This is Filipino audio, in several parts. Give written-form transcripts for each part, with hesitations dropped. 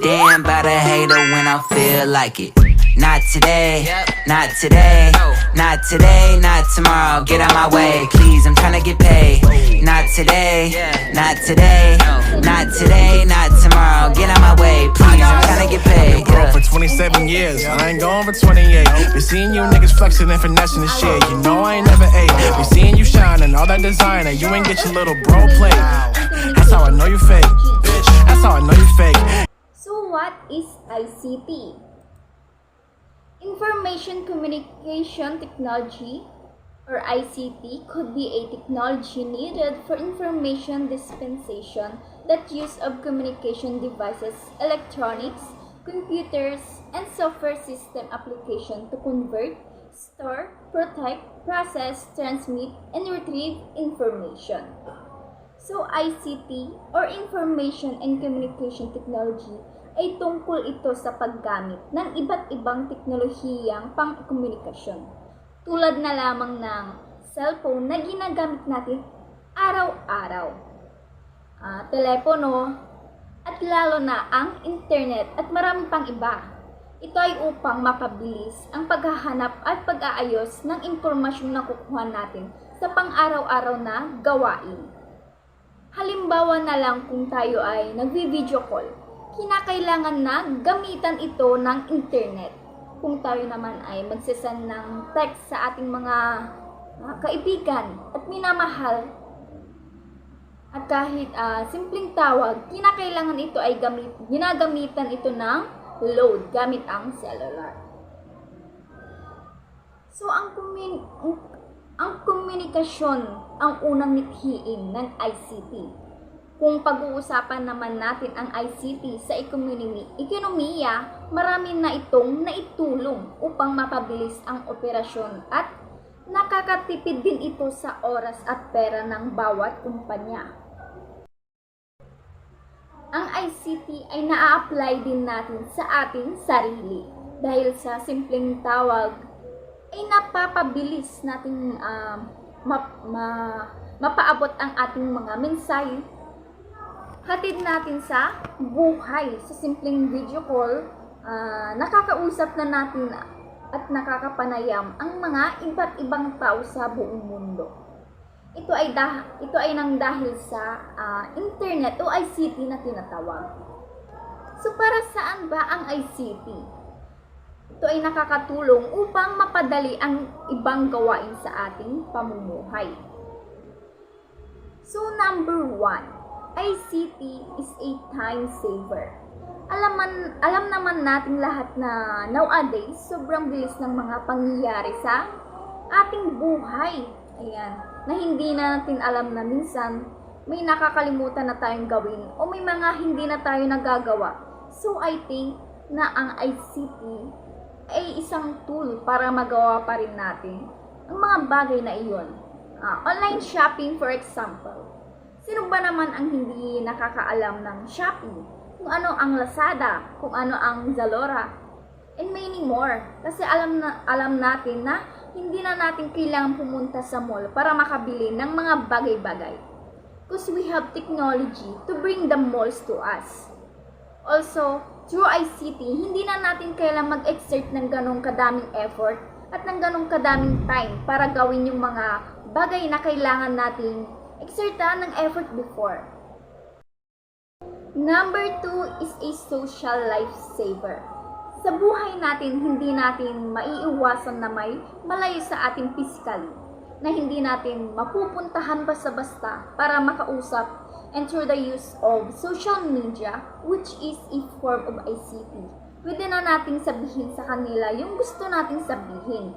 damn about a hater when I feel like it. Not today, not today, not today, not tomorrow. Get out my way, please, I'm tryna get paid. Not today, not today, not today, not tomorrow. Get out my way, please, I'm tryna get paid. For 27 years, I ain't going for 28. Been seeing you niggas flexing and finessing the shit. You know I ain't never ate. Been seeing you shining, all that designer. You ain't get your little bro play. That's how I know you fake, bitch. That's how I know you fake. So what is ICT? Information Communication Technology, or ICT, could be a technology needed for information dispensation that use of communication devices, electronics, computers, and software system application to convert, store, protect, process, transmit, and retrieve information. So ICT, or Information and Communication Technology, ay tungkol ito sa paggamit ng iba't ibang teknolohiyang pang-komunikasyon, tulad na lamang ng cellphone na ginagamit natin araw-araw, telepono, at lalo na ang internet at marami pang iba. Ito ay upang mapabilis ang paghahanap at pag-aayos ng impormasyong nakukuha natin sa pang-araw-araw na gawain. Halimbawa na lang kung tayo ay nagvi-video call, kinakailangan na gamitan ito ng internet. Kung tayo naman ay magsasend ng text sa ating mga kaibigan at minamahal, at kahit simpleng tawag, kinakailangan ito ay ginagamitan ito ng load gamit ang cellular. So ang komunikasyon ang unang mithiin ng ICT. Kung pag-uusapan naman natin ang ICT sa ekonomiya, marami na itong naitulong upang mapabilis ang operasyon at nakakatipid din ito sa oras at pera ng bawat kumpanya. Ang ICT ay naa-apply din natin sa ating sarili dahil sa simpleng tawag ay napapabilis natin mapaabot ang ating mga mensahe. Hatid natin sa buhay, sa simpleng video call, nakakausap na natin at nakakapanayam ang mga iba't ibang tao sa buong mundo. Ito ay nang dahil sa internet o ICT na tinatawag. So para saan ba ang ICT? Ito ay nakakatulong upang mapadali ang ibang gawain sa ating pamumuhay. So number 1, ICT is a time saver. Alam naman natin lahat na nowadays, sobrang bilis ng mga pangyayari sa ating buhay. Ayan, na hindi na natin alam na minsan may nakakalimutan na tayong gawin o may mga hindi na tayo nagagawa. So I think na ang ICT ay isang tool para magawa pa rin natin ang mga bagay na iyon. Online shopping, for example. Sino ba naman ang hindi nakakaalam ng Shopee? Kung ano ang Lazada, kung ano ang Zalora, and many more. Kasi alam natin na hindi na natin kailangan pumunta sa mall para makabili ng mga bagay-bagay. Because we have technology to bring the malls to us. Also, through ICT, hindi na natin kailangan mag-exert ng ganong kadaming effort at ng ganong kadaming time para gawin yung mga bagay na kailangan nating exertan ng effort before. Number 2 is a social lifesaver. Sa buhay natin, hindi natin maiiwasan na may malayo sa ating physically, na hindi natin mapupuntahan basta-basta para makausap, and through the use of social media, which is a form of ICT. Pwede na nating sabihin sa kanila yung gusto nating sabihin.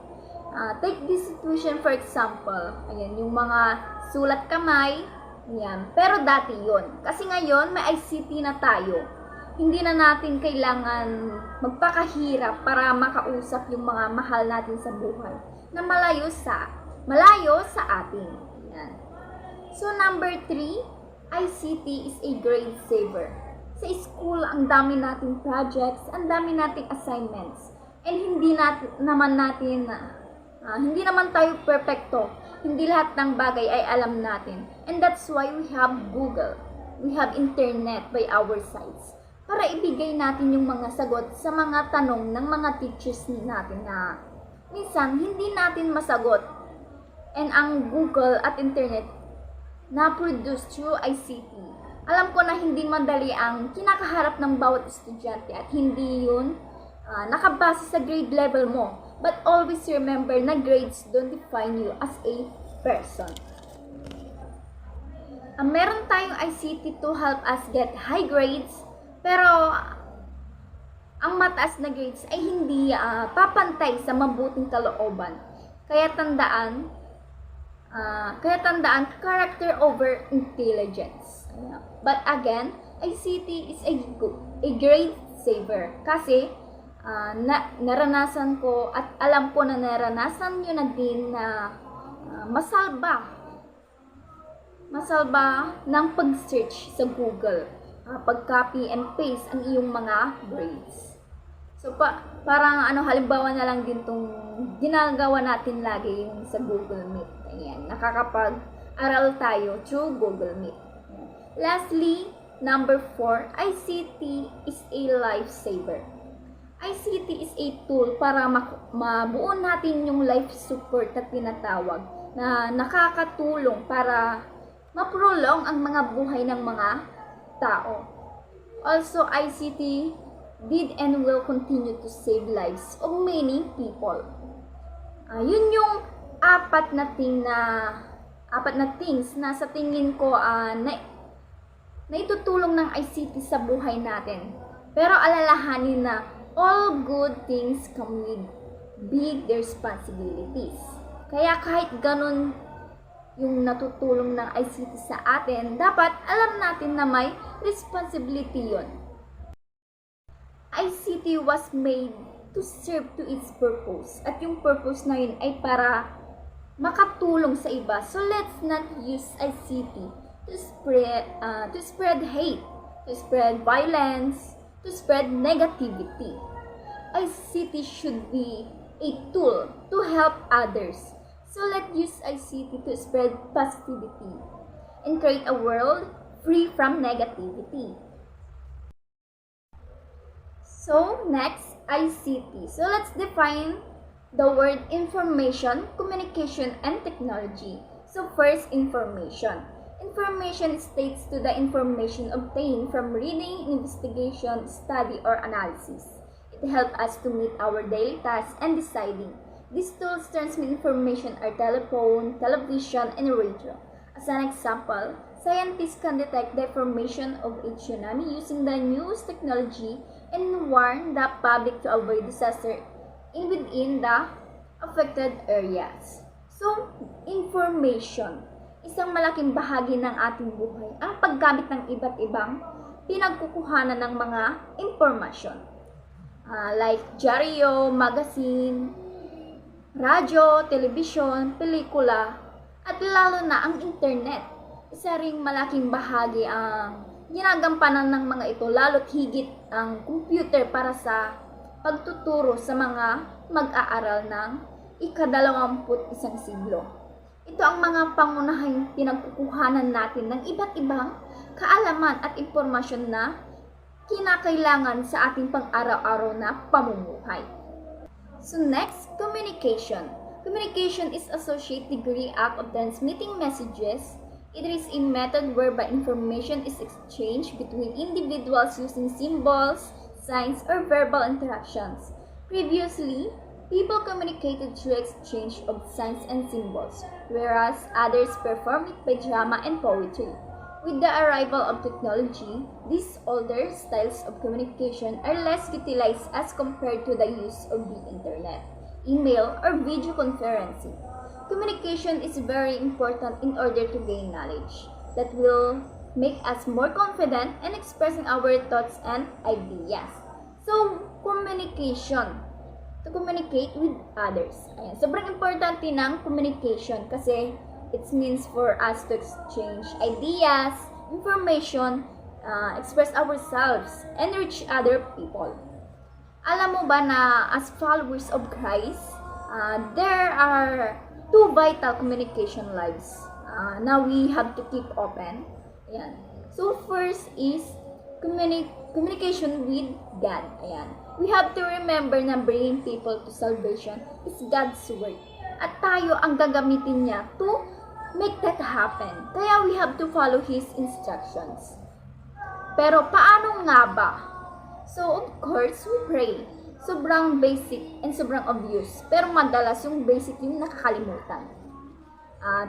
Take this situation for example, ayan, yung mga sulat kamay, ayan. Pero dati yon. Kasi ngayon, may ICT na tayo. Hindi na natin kailangan magpakahirap para makausap yung mga mahal natin sa buhay na malayo sa atin. Ayan. So number 3, ICT is a grade saver. Sa school, ang dami nating projects, ang dami nating assignments, and hindi naman tayo perfecto. Hindi lahat ng bagay ay alam natin. And that's why we have Google. We have internet by our sides para ibigay natin yung mga sagot sa mga tanong ng mga teachers natin na minsan hindi natin masagot. And ang Google at Internet na produce through ICT. Alam ko na hindi madali ang kinakaharap ng bawat estudyante at hindi yun nakabase sa grade level mo. But always remember na grades don't define you as a person. Meron tayong ICT to help us get high grades, pero ang mataas na grades ay hindi papantay sa mabuting kalooban. Kaya tandaan, character over intelligence. But again, ICT is a great saver kasi naranasan ko at alam ko na naranasan nyo na din na masalba ng pag-search sa Google, pag-copy and paste ang iyong mga grades. So parang halimbawa na lang din tong ginagawa natin lagi yung sa Google Meet. Ayan, nakakapag-aral tayo through Google Meet. Lastly, number 4, ICT is a lifesaver. ICT is a tool para mabuo natin yung life support na tinatawag na nakakatulong para maprolong ang mga buhay ng mga tao. Also, ICT did and will continue to save lives of many people. Yun yung apat na things na sa tingin ko na itutulong ng ICT sa buhay natin. Pero alalahanin na all good things come with big responsibilities. Kaya kahit ganun yung natutulong ng ICT sa atin, dapat alam natin na may responsibility yun. ICT was made to serve to its purpose. At yung purpose na yun ay para makatulong sa iba. So let's not use ICT to spread hate, to spread violence, to spread negativity. ICT should be a tool to help others. So let's use ICT to spread positivity and create a world free from negativity. So next, ICT. So let's define the word information, communication, and technology. So first, information. Information states to the information obtained from reading, investigation, study, or analysis. It helps us to meet our daily tasks and deciding. These tools transmit information are telephone, television, and radio. As an example, scientists can detect the formation of a tsunami using the news technology and warn the public to avoid disaster within the affected areas. So, information. Isang malaking bahagi ng ating buhay ang paggamit ng iba't ibang pinagkukuhanan ng mga impormasyon. Like dyaryo, magazine, radyo, telebisyon, pelikula, at lalo na ang internet. Isa ring malaking bahagi ang ginagampanan ng mga ito, lalo't higit ang computer para sa pagtuturo sa mga mag-aaral ng ika-21 siglo. Ito ang mga pangunahing pinagkukuhanan natin ng iba't ibang kaalaman at impormasyon na kinakailangan sa ating pang-araw-araw na pamumuhay. So next, communication. Communication is associated degree act of transmitting messages. It is a method whereby information is exchanged between individuals using symbols, signs, or verbal interactions. Previously, people communicated through exchange of signs and symbols, whereas others performed it by drama and poetry. With the arrival of technology, these older styles of communication are less utilized as compared to the use of the internet, email, or video conferencing. Communication is very important in order to gain knowledge that will make us more confident in expressing our thoughts and ideas. So, communication. To communicate with others. Ayan. Sobrang importante ng communication kasi it means for us to exchange ideas, information, express ourselves, and reach other people. Alam mo ba na as followers of Christ, there are two vital communication lives na we have to keep open. Ayan. So first is communication with God. Ayan. We have to remember na bringing people to salvation is God's work. At tayo ang gagamitin niya to make that happen. Kaya we have to follow His instructions. Pero paano nga ba? So, of course, we pray. Sobrang basic and sobrang obvious. Pero madalas yung basic yung nakakalimutan.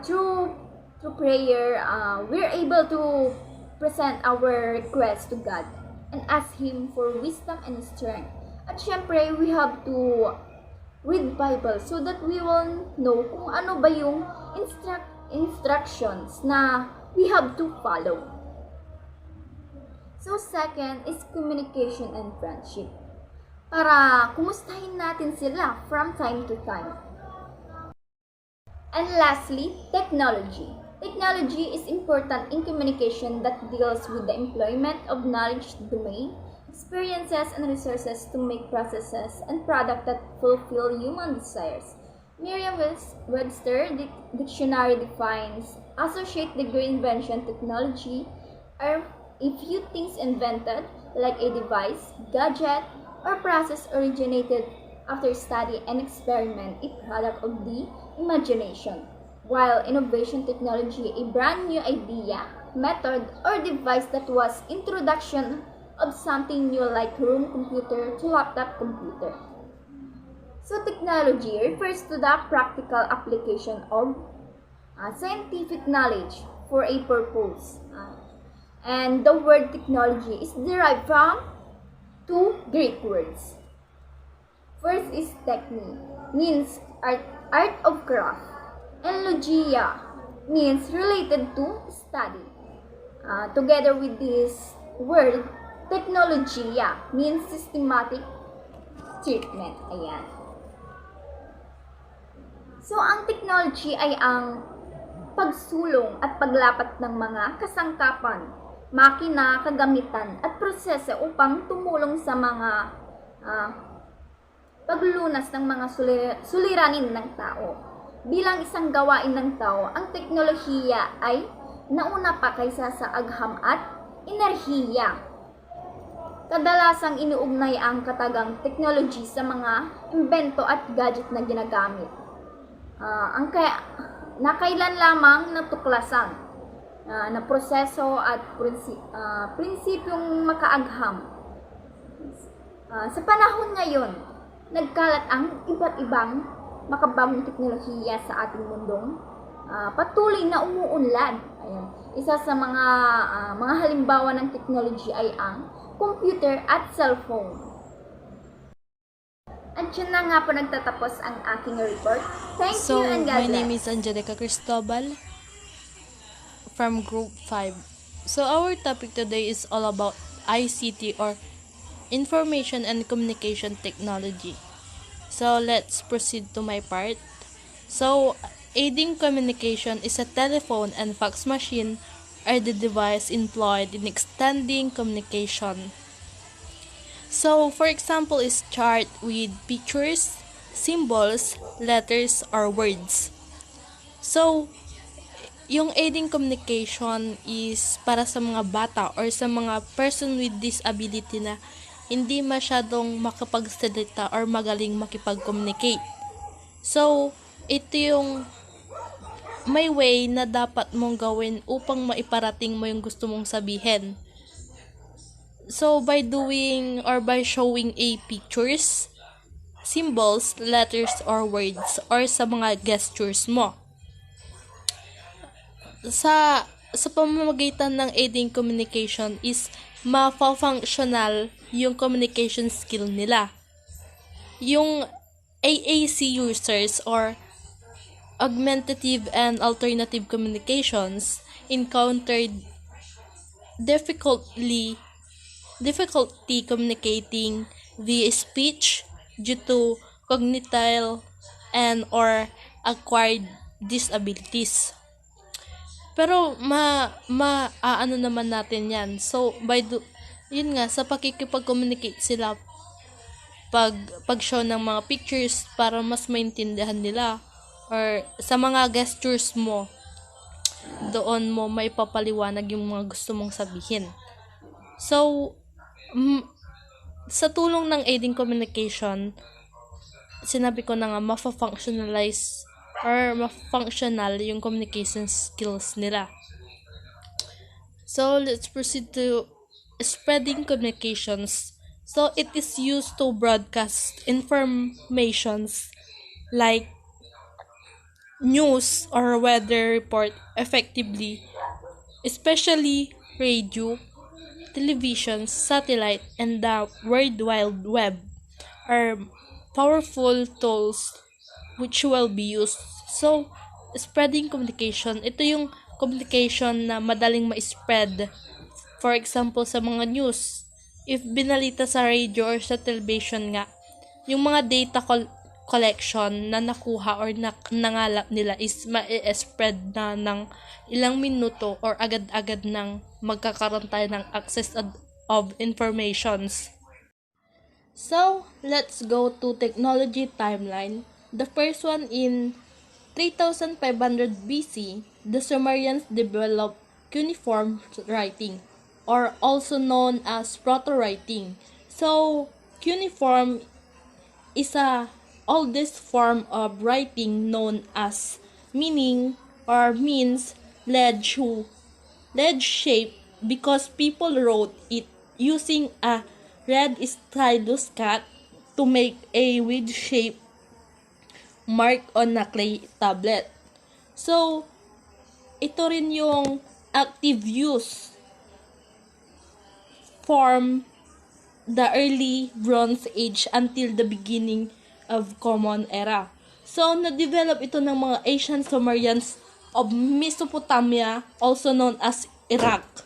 Through prayer, we're able to present our request to God and ask Him for wisdom and strength. At syempre, we have to read Bible so that we will know kung ano ba yung instructions na we have to follow. So second is communication and friendship. Para kumustahin natin sila from time to time. And lastly, technology. Technology is important in communication that deals with the employment of knowledge domain, experiences and resources to make processes and products that fulfill human desires. Merriam-Webster dictionary defines associate degree invention technology are a few things invented like a device, gadget, or process originated after study and experiment, a product of the imagination. While innovation technology, a brand new idea, method, or device that was introduction of something new like room computer to laptop computer. So technology refers to the practical application of scientific knowledge for a purpose. And the word technology is derived from two Greek words. First is techne, means art of craft, and logia means related to study. Together with this word, technologia means systematic treatment. Ayan. So, ang technology ay ang pagsulong at paglapat ng mga kasangkapan, makina, kagamitan, at proseso upang tumulong sa mga paglulunas ng mga suliranin ng tao. Bilang isang gawain ng tao, ang teknolohiya ay nauna pa kaysa sa agham at enerhiya. Kadalasang inuugnay ang katagang technology sa mga imbento at gadget na ginagamit. Na kailan lamang natuklasan na proseso at prinsipyong makaagham. Sa panahon ngayon, nagkalat ang iba't ibang makabagong teknolohiya sa ating mundong patuloy na umuunlad. Ayan. Isa sa mga halimbawa ng technology ay ang computer at cellphone. At yun na nga po nagtatapos ang aking report. Thank you and God bless. My name is Angelica Cristobal from Group 5. So our topic today is all about ICT or Information and Communication Technology. So let's proceed to my part. So aiding communication is a telephone and fax machine are the device employed in extending communication. So for example is chart with pictures, symbols, letters, or words. So yung aiding communication is para sa mga bata or sa mga person with disability na hindi masyadong makapagsalita or magaling makipag-communicate. So, ito yung may way na dapat mong gawin upang maiparating mo yung gusto mong sabihin. So, by doing or by showing a pictures, symbols, letters, or words, or sa mga gestures mo. Sa pamamagitan ng aiding communication is ma-functional yung communication skill nila. Yung AAC users or augmentative and alternative communications encountered difficulty communicating via speech due to cognitive and or acquired disabilities. Pero ano naman natin yan. So yun nga, sa pakikipag-communicate sila pag-show ng mga pictures para mas maintindihan nila or sa mga gestures mo, doon mo may papaliwanag yung mga gusto mong sabihin. So, sa tulong ng aiding communication, sinabi ko na nga, mafa-functionalize or ma-functional yung communication skills nila. So, let's proceed to spreading communications. So, it is used to broadcast informations like news or weather report effectively, especially radio, television, satellite, and the World Wide Web are powerful tools which will be used. So, spreading communication, ito yung communication na madaling ma-spread. For example, sa mga news, if binalita sa radio or sa television nga, yung mga data collection na nakuha or nangalap nila is ma-spread na ng ilang minuto or agad-agad nang magkakaroon tayo ng access of informations. So, let's go to technology timeline. The first one in 3500 BC, the Sumerians developed cuneiform writing, or also known as proto-writing. So, cuneiform is a oldest form of writing known as meaning or means ledge shape because people wrote it using a red stylus cut to make a wedge shape mark on a clay tablet. So, ito rin yung active use from the early Bronze Age until the beginning of Common Era. So, na-develop ito ng mga ancient Sumerians of Mesopotamia, also known as Iraq.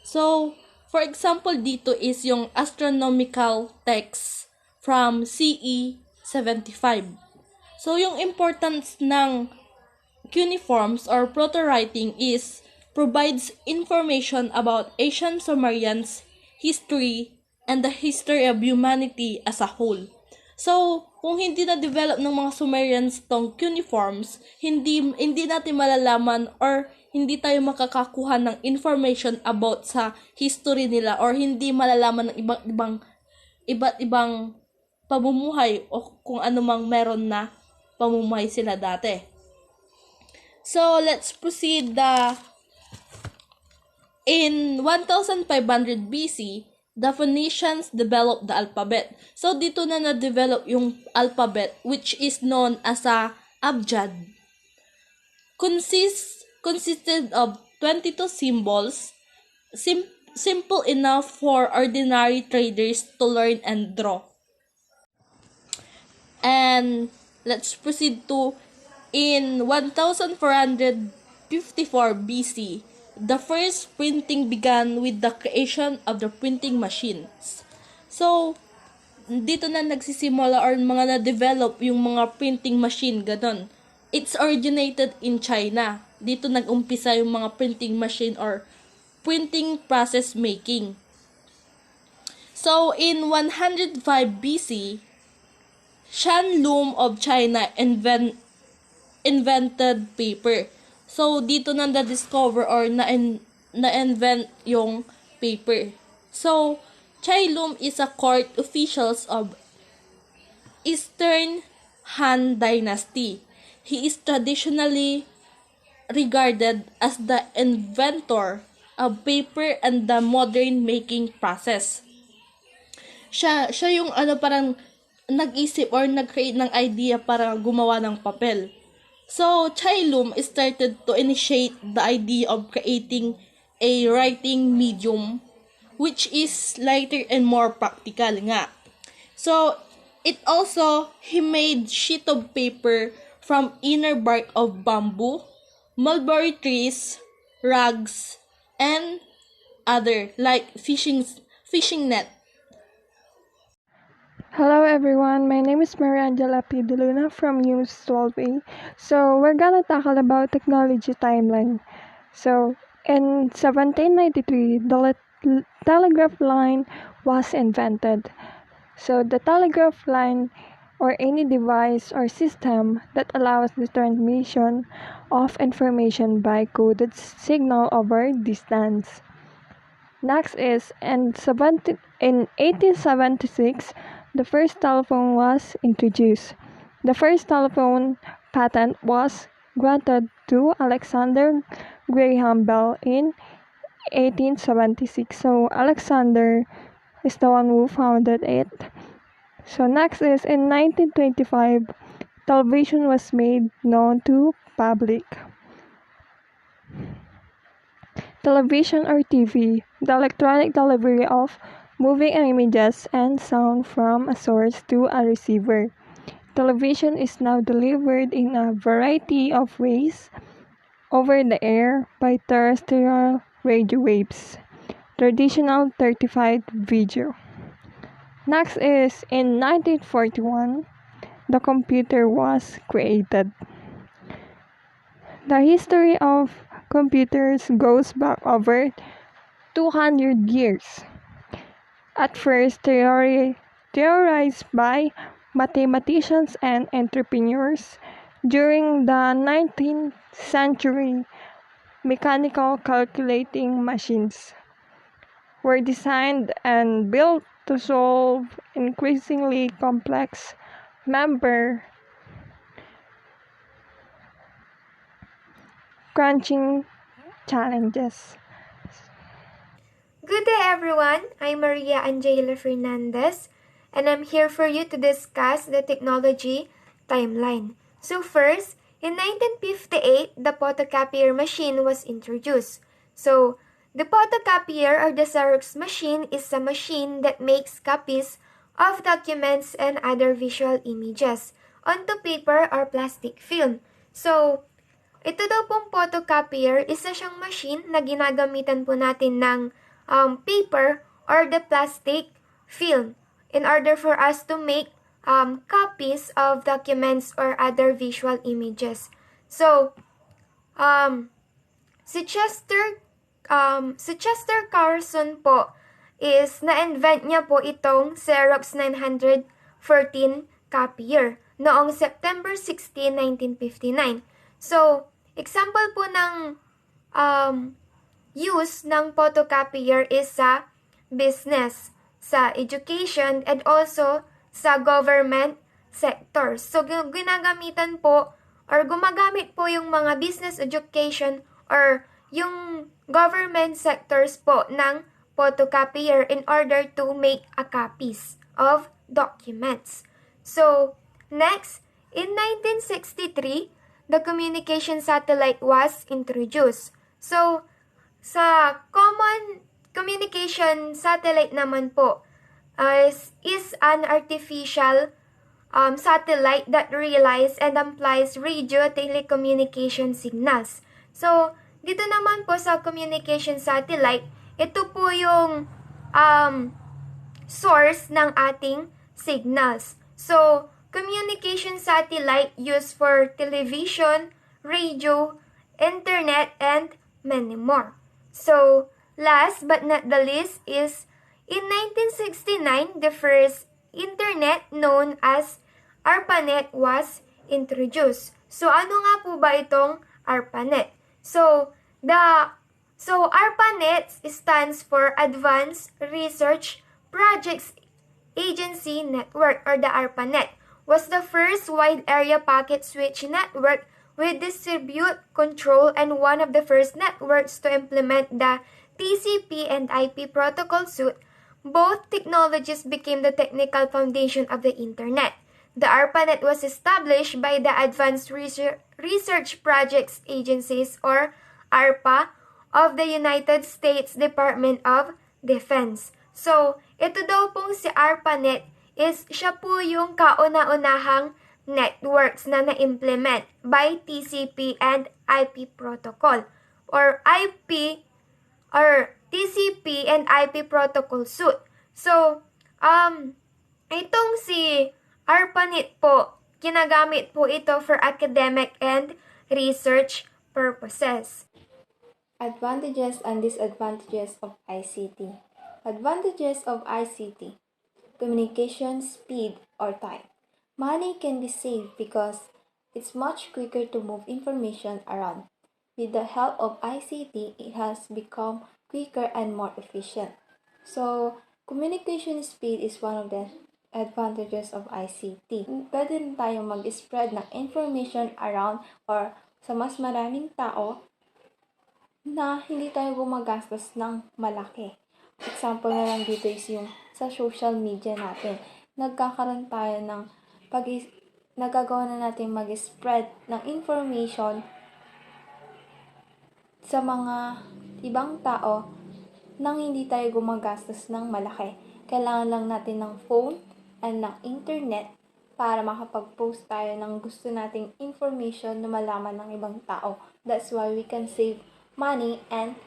So, for example, dito is yung astronomical text from CE 75. So, yung importance ng cuneiforms or proto-writing is provides information about ancient Sumerians' history and the history of humanity as a whole. So, kung hindi na-develop ng mga Sumerians tong cuneiforms, hindi natin malalaman or hindi tayo makakakuha ng information about sa history nila or hindi malalaman ng iba't ibang pamumuhay o kung ano mang meron na pamumuhay sila dati. So, let's proceed. In 1500 BC, the Phoenicians developed the alphabet. So, dito na na-develop yung alphabet which is known as a abjad. Consisted of 22 symbols, simple enough for ordinary traders to learn and draw. And let's proceed to in 1454 BC, the first printing began with the creation of the printing machines. So, dito na nagsisimula or mga na-develop yung mga printing machine, ganon. It's originated in China. Dito nag-umpisa yung mga printing machine or printing process making. So, in 105 BC, Shan Lum of China invented paper. So, dito na na-discover or na-invent yung paper. So, Chai Lum is a court officials of Eastern Han Dynasty. He is traditionally regarded as the inventor of paper and the modern making process. Siya yung parang nag-isip or nag-create ng idea para gumawa ng papel. So, Chai Lum started to initiate the idea of creating a writing medium which is lighter and more practical nga. So, he made sheet of paper from inner bark of bamboo, mulberry trees, rugs, and other like fishing net. Hello everyone, my name is Mariangela P. De Luna from News 12A. So we're gonna tackle about technology timeline. So in 1793, the telegraph line was invented. So the telegraph line or any device or system that allows the transmission of information by coded signal over distance. Next is in 1876, the first telephone was introduced. The first telephone patent was granted to Alexander Graham Bell in 1876. So Alexander is the one who founded it. So next is in 1925, television was made known to public. Television or TV, the electronic delivery of moving images and sound from a source to a receiver. Television is now delivered in a variety of ways over the air by terrestrial radio waves. Traditional 35 video. Next is in 1941, the computer was created. The history of computers goes back over 200 years. At first theorized by mathematicians and entrepreneurs, during the 19th century, mechanical calculating machines were designed and built to solve increasingly complex number crunching challenges. Good day, everyone. I'm Maria Angela Fernandez, and I'm here for you to discuss the technology timeline. So first, in 1958, the photocopier machine was introduced. So, the photocopier or the Xerox machine is a machine that makes copies of documents and other visual images onto paper or plastic film. So, ito daw pong photocopier, isa siyang machine na ginagamitan po natin ng paper or the plastic film in order for us to make copies of documents or other visual images. So, si Chester Carson po is na-invent niya po itong Xerox 914 copier noong September 16, 1959. So, example po ng use ng photocopier is sa business, sa education, and also sa government sectors. So, ginagamitan po or gumagamit po yung mga business, education, or yung government sectors po ng photocopier in order to make a copies of documents. So, next, in 1963, the communication satellite was introduced. So, sa common communication satellite naman po is an artificial satellite that relies and amplifies radio telecommunication signals. So, dito naman po sa communication satellite, ito po yung source ng ating signals. So, communication satellite used for television, radio, internet, and many more. So, last but not the least is in 1969, the first internet known as ARPANET was introduced. So, ano nga po ba itong ARPANET? So, ARPANET stands for Advanced Research Projects Agency Network, or the ARPANET, was the first wide area packet switch network with distribute control and one of the first networks to implement the TCP and IP protocol suite. Both technologies became the technical foundation of the Internet. The ARPANET was established by the Advanced Research Projects Agencies, or ARPA, of the United States Department of Defense. So, ito daw pong si ARPANET is siya po yung kauna-unahang networks na na-implement by TCP and IP protocol, or TCP and IP protocol suite. So, itong si ARPANET po, ginagamit po ito for academic and research purposes. Advantages and disadvantages of ICT. Advantages of ICT. Communication speed or time. Money can be saved because it's much quicker to move information around. With the help of ICT, it has become quicker, and more efficient. So, communication speed is one of the advantages of ICT. Pwede rin tayo mag-spread ng information around or sa mas maraming tao na hindi tayo gumagastos ng malaki. Example na lang dito is yung sa social media natin. Nagkakaroon tayo ng nagagawa na natin mag-spread ng information sa mga ibang tao nang hindi tayo gumagastos ng malaki. Kailangan lang natin ng phone and ng internet para makapag-post tayo ng gusto nating information na malaman ng ibang tao. That's why we can save money and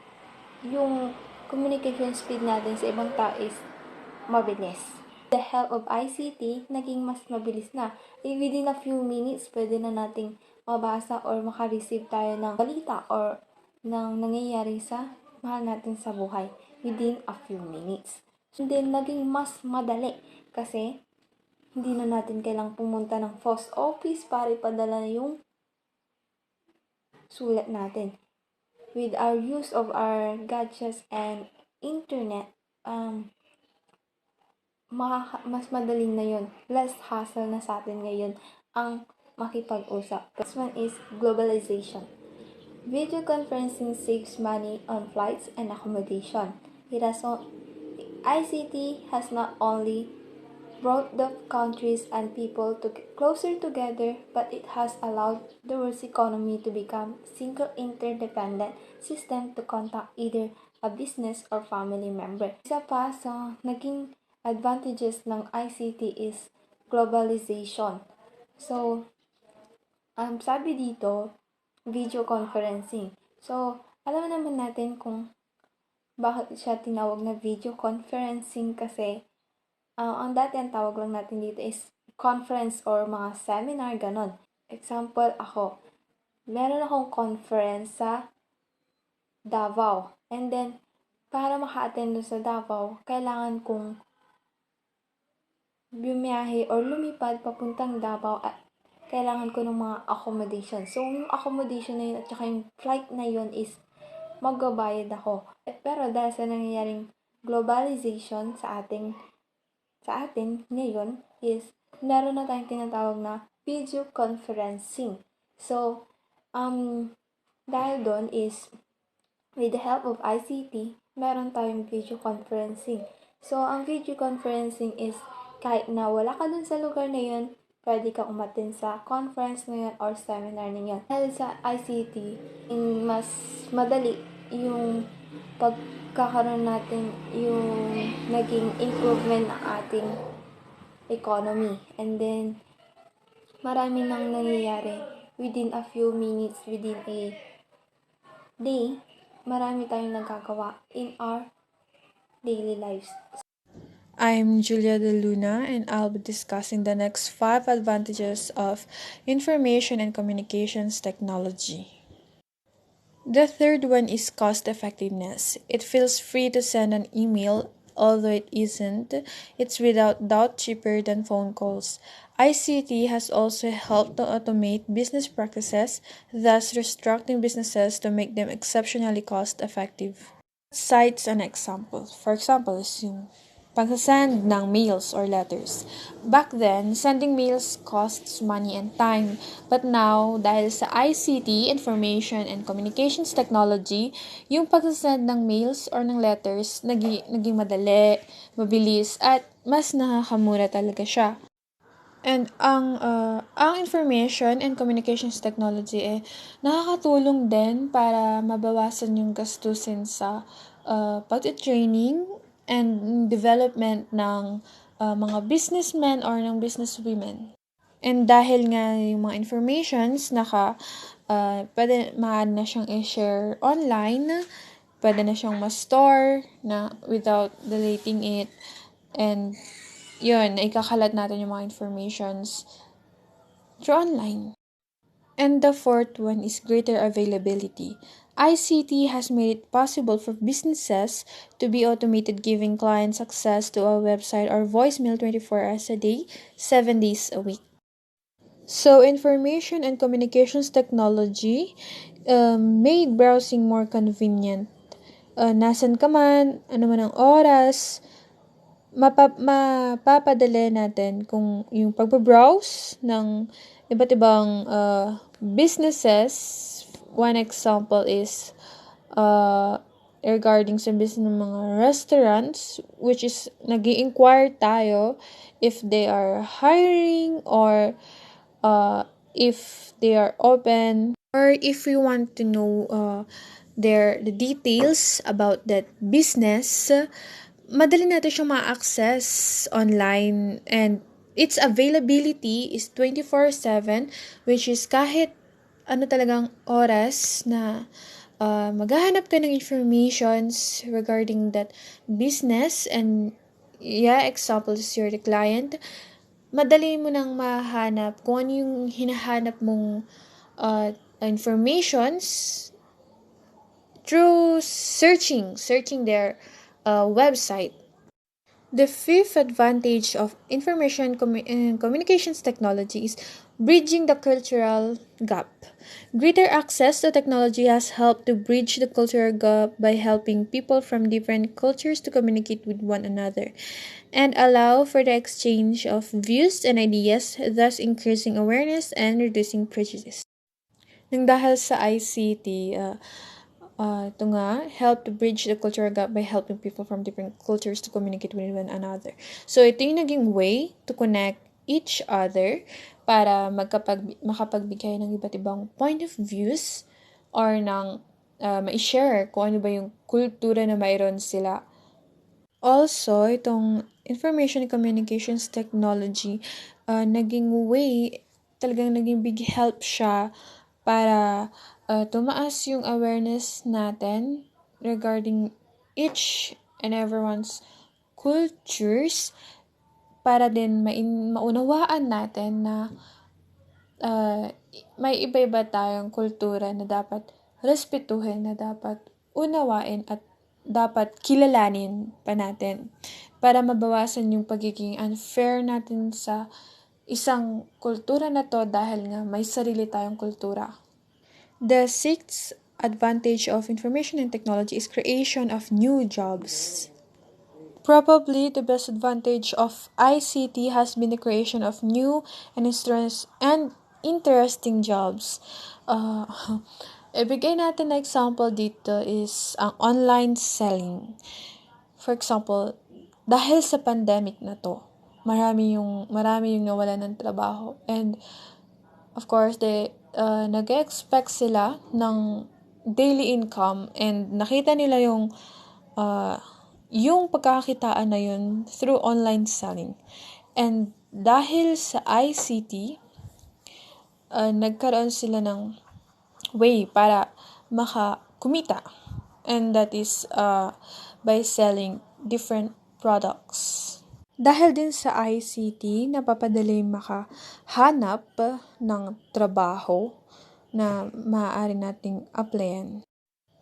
yung communication speed natin sa ibang tao is mabilis. With the help of ICT, naging mas mabilis na. Within a few minutes, pwede na nating mabasa or makareceive tayo ng balita or ng nangyayari sa mahal natin sa buhay within a few minutes. And then, naging mas madali kasi hindi na natin kailang pumunta ng post office para ipadala yung sulat natin. With our use of our gadgets and internet, mas madaling na yun. Less hassle na sa atin ngayon ang makipag-usap. First one is globalization. Video conferencing saves money on flights and accommodation. ICT has not only brought the countries and people closer together, but it has allowed the world's economy to become a single interdependent system to contact either a business or family member. Isa pa sa naging advantages ng ICT is globalization. So, sabi dito, video conferencing. So, alam naman natin kung bakit siya tinawag na video conferencing kasi ang dati ang tawag lang natin dito is conference or mga seminar, ganon. Example, meron akong conference sa Davao. And then, para maka-attend sa Davao, kailangan kong bumiyahe or lumipad papuntang Davao at kailangan ko ng mga accommodation. So, yung accommodation na yun at saka yung flight na yun is magbabayad ako. Pero dahil sa nangyayaring globalization sa atin ngayon is meron na tayong tinatawag na video conferencing. So, dahil doon is with the help of ICT, meron tayong video conferencing. So, ang video conferencing is kahit na wala ka dun sa lugar na yun, pwede kang umattend sa conference na yun or seminar na yun. Dahil sa ICT, mas madali yung pagkakaroon natin yung naging improvement ng ating economy. And then, marami nang nangyayari within a few minutes, within a day, marami tayong nagagawa in our daily lives. I'm Julia De Luna, and I'll be discussing the next 5 advantages of information and communications technology. The third one is cost effectiveness. It feels free to send an email, although it isn't. It's without doubt cheaper than phone calls. ICT has also helped to automate business practices, thus restructuring businesses to make them exceptionally cost effective. Cites an example. For example, is yung pagsasend ng mails or letters. Back then, sending mails costs money and time. But now, dahil sa ICT, Information and Communications Technology, yung pagsasend ng mails or ng letters, naging madali, mabilis, at mas nakakamura talaga siya. And ang Information and Communications Technology nakakatulong din para mabawasan yung gastusin sa pag-training and development ng mga businessmen or ng businesswomen. And dahil nga yung mga informations pwede na siyang i-share online, pwede na siyang ma-store na without deleting it. And yun, ikakalat natin yung mga informations through online. And the fourth one is greater availability. ICT has made it possible for businesses to be automated, giving clients access to a website or voicemail 24 hours a day, 7 days a week. So, information and communications technology made browsing more convenient. nasan ka man, ano man ang oras, mapapadali natin kung yung pagbabrowse ng iba't ibang businesses. One example is regarding sa business ng mga restaurants, which is nag-i-inquire tayo if they are hiring or if they are open, or if we want to know the details about that business. Madali natin siyang ma-access online, and its availability is 24/7, which is kahit ano talagang oras na maghahanap ka ng informations regarding that business, and example is you're the client, madali mo nang mahanap kung ano yung hinahanap mong informations through searching their website. The fifth advantage of information and communications technology is bridging the cultural gap. Greater access to technology has helped to bridge the cultural gap by helping people from different cultures to communicate with one another and allow for the exchange of views and ideas, thus increasing awareness and reducing prejudice. Nang dahil sa ICT, ito nga, help to bridge the cultural gap by helping people from different cultures to communicate with one another. So, ito yung naging way to connect each other para makapagbigay ng iba't ibang point of views or ng ma-share kung ano ba yung kultura na mayroon sila. Also, itong information and communications technology, naging way, talagang naging big help siya para tumaas yung awareness natin regarding each and everyone's cultures, para din maunawaan natin na may iba-iba tayong kultura na dapat respetuhin, na dapat unawain at dapat kilalanin pa natin para mabawasan yung pagiging unfair natin sa isang kultura na to dahil nga may sarili tayong kultura. The sixth advantage of information and technology is creation of new jobs. Probably the best advantage of ICT has been the creation of new and interesting jobs. Ibigay natin na example dito is ang online selling. For example, dahil sa pandemic na to, marami yung nawalan ng trabaho, and of course nag-expect sila ng daily income, and nakita nila yung pagkakakitaan na yun through online selling. And dahil sa ICT, nagkaroon sila ng way para makakumita, and that is by selling different products. Dahil din sa ICT, napapadali makahanap ng trabaho na maaari nating applyan.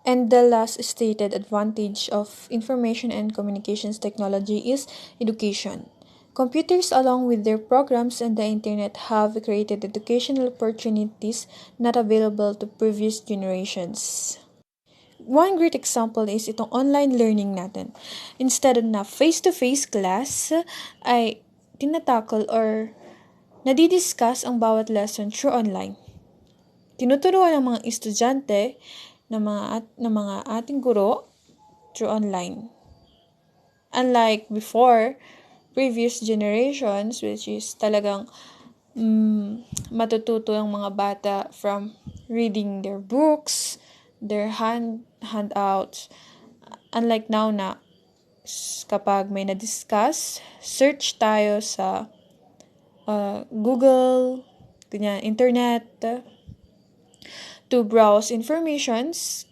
And the last stated advantage of information and communications technology is education. Computers, along with their programs and the internet, have created educational opportunities not available to previous generations. One great example is itong online learning natin. Instead na face-to-face class, ay tinatakol or nadidiscuss ang bawat lesson through online. Tinuturuan ng mga estudyante ng mga ating guro through online. Unlike before, previous generations, which is talagang matututo ang mga bata from reading their books, their handouts. Unlike now na kapag may na-discuss, search tayo sa Google, internet, to browse informations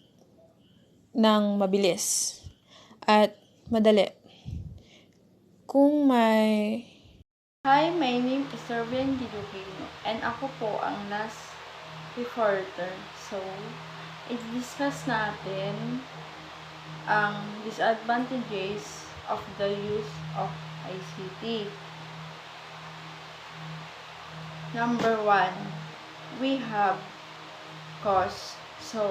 ng mabilis at madali. Kung may... Hi, my name is Serbian Didugino, and ako po ang last reporter. So, i-discuss natin ang disadvantages of the use of ICT. Number 1, we have cost. So,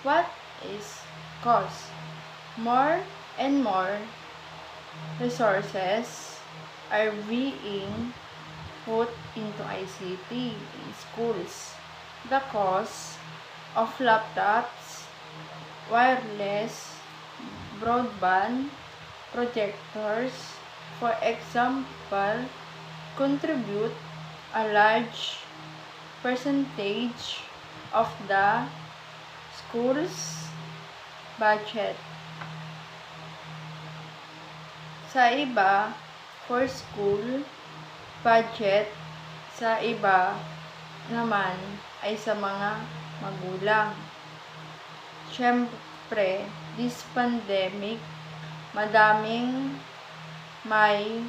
what is cost? more and more resources are being put into ICT in schools. The cost of laptops, wireless, broadband, projectors, for example, contribute a large percentage of the school's budget. Sa iba, for school budget, sa iba naman ay sa mga magulang. Siyempre, this pandemic, madaming may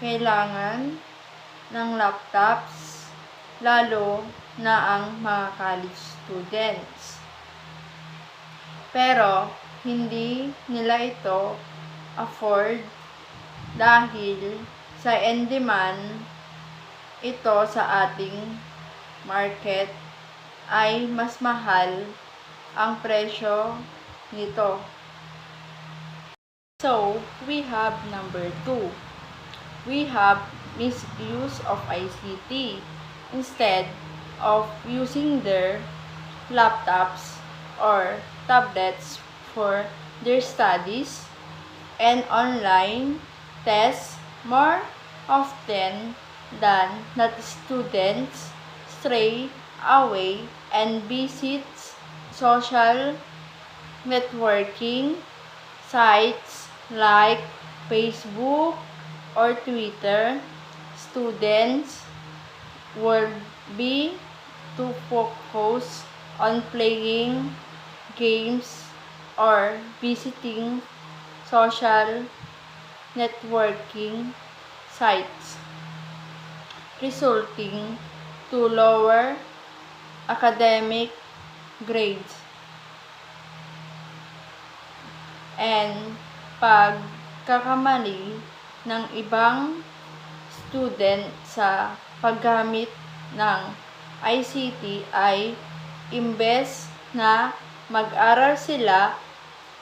kailangan ng laptops, lalo na ang mga college students. Pero, hindi nila ito afford dahil sa in-demand ito sa ating market ay mas mahal ang presyo nito. So, we have number 2. We have misuse of ICT. Instead of using their laptops or tablets for their studies and online tests, more often than not, students stray away and visit social networking sites like Facebook or Twitter. Students would be to focus on playing games or visiting social networking sites, resulting to lower academic grades and pagkakamali ng ibang student sa paggamit ng ICT ay imbes na mag-aral sila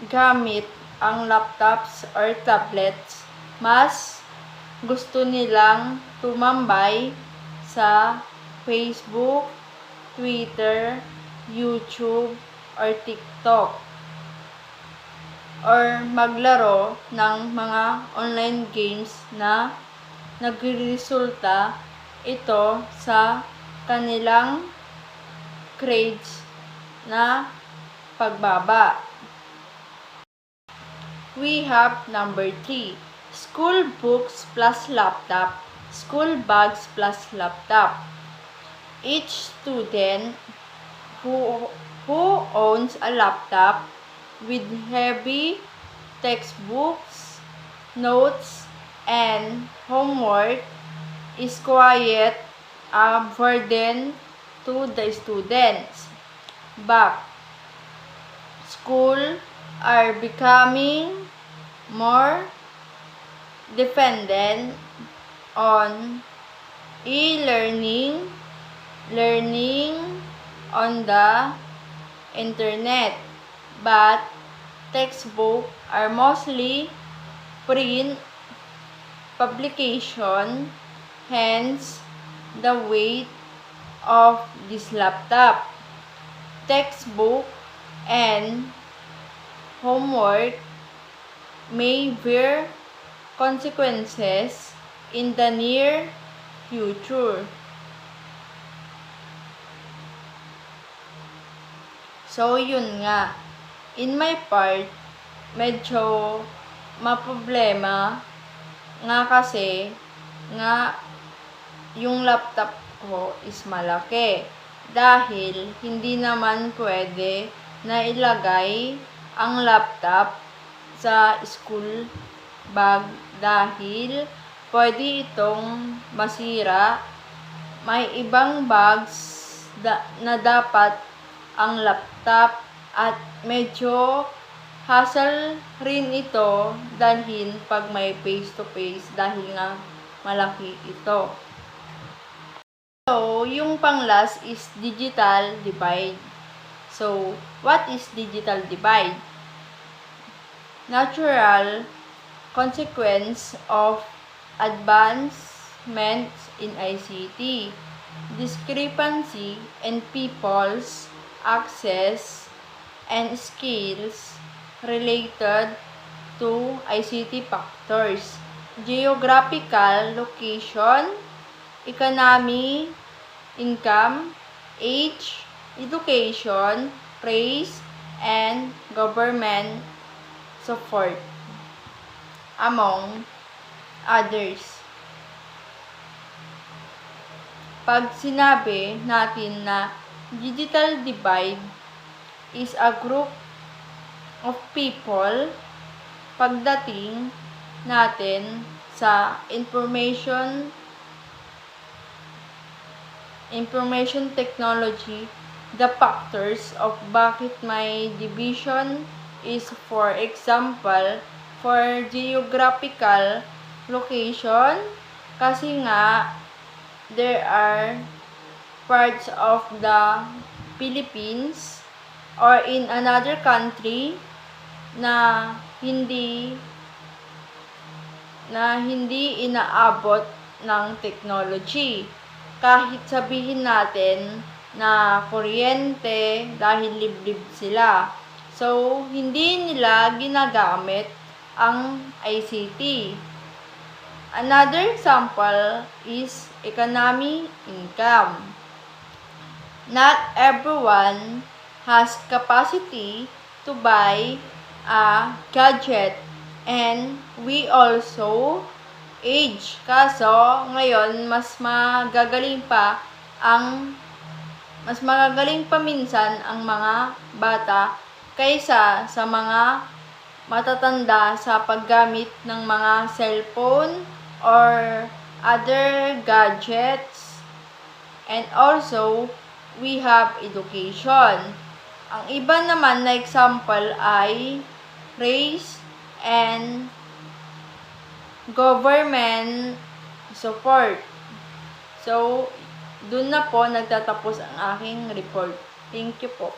gamit ang laptops or tablets, mas gusto nilang tumambay sa Facebook, Twitter, YouTube, or TikTok, or maglaro ng mga online games na nagresulta ito sa kanilang grades na pagbaba. We have number 3. School books plus laptop, school bags plus laptop. Each student who owns a laptop with heavy textbooks, notes, and homework is quite a burden to the students. But schools are becoming more dependent on e-learning, learning on the internet, but textbooks are mostly print publication, hence the weight of this laptop. Textbook and homework may bear consequences in the near future. So, yun nga. In my part, medyo maproblema nga kasi nga yung laptop ko is malaki. Dahil hindi naman pwede na ilagay ang laptop sa school bag dahil pwede itong masira. May ibang bags na dapat ang laptop at medyo hassle rin ito dalhin pag may face-to-face dahil nga malaki ito. So, yung pang-last is digital divide. So, what is digital divide? natural consequence of advancements in ICT, discrepancy in people's access and skills related to ICT factors, geographical location, economy, income, age, education, race, and government support, among others. Pag sinabi natin na digital divide is a group of people pagdating natin sa information technology, the factors of bakit may division is, for example, for geographical location, kasi nga there are parts of the Philippines or in another country na hindi inaabot ng technology. Kahit sabihin natin na kuryente dahil liblib sila. So, hindi nila ginagamit ang ICT. Another example is economy income. Not everyone has capacity to buy a gadget, and we also age. Kaso, ngayon, mas magagaling pa minsan ang mga bata kaysa sa mga matatanda sa paggamit ng mga cellphone or other gadgets. And also, we have education. Ang iba naman na example ay race and government support. So, dun na po nagtatapos ang aking report. Thank you po.